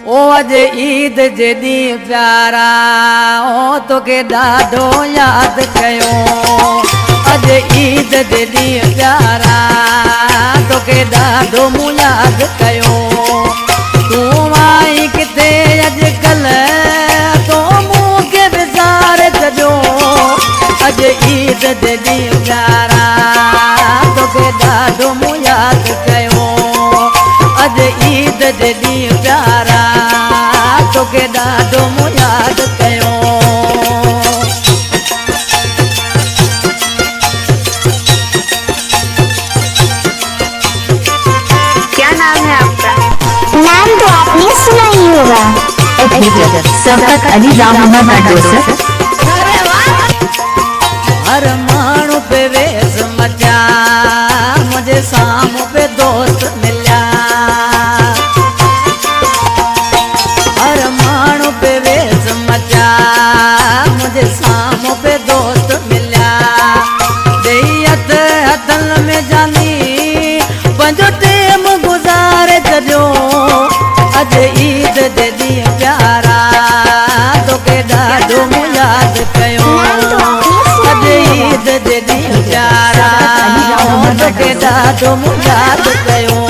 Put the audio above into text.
ओ अज ईद जे ॾींहुं प्यारा ओ तोखे ॾाढो यादि कयो। अज ईद जे ॾींहुं प्यारा तोखे ॾाढो मूं यादि कयो। तूं आई किथे अॼुकल्ह तो मूंखे विसारे छॾियो। अज ईद जे ॾींहुं प्यारा तोखे ॾाढो मूं यादि कयो। अज ईद जे ॾींहुं प्यारा तोखे ॾाढो मूं यादि कयो। क्या नाम है आपका? नाम तो आपने सुना ही होगा। एडवोकेट शफकत अली राममोहन। हर माण्हू पे वेस मचा मुझे साम्हूं पे दोस्त मिलिया। हर माण्हू पे वेस मचा मुझे साम्हूं पे दोस्त मिलिया। ॾेई हथ हथनि में जानी पंहिंजो टेम गुज़ारे छॾियो। अज ईद जे ॾींहुं प्यारा तोखे ॾाढो मूं यादि कयो। अज ईद जे ॾींहुं प्यारा तोखे ॾाढो मूं यादि कयो।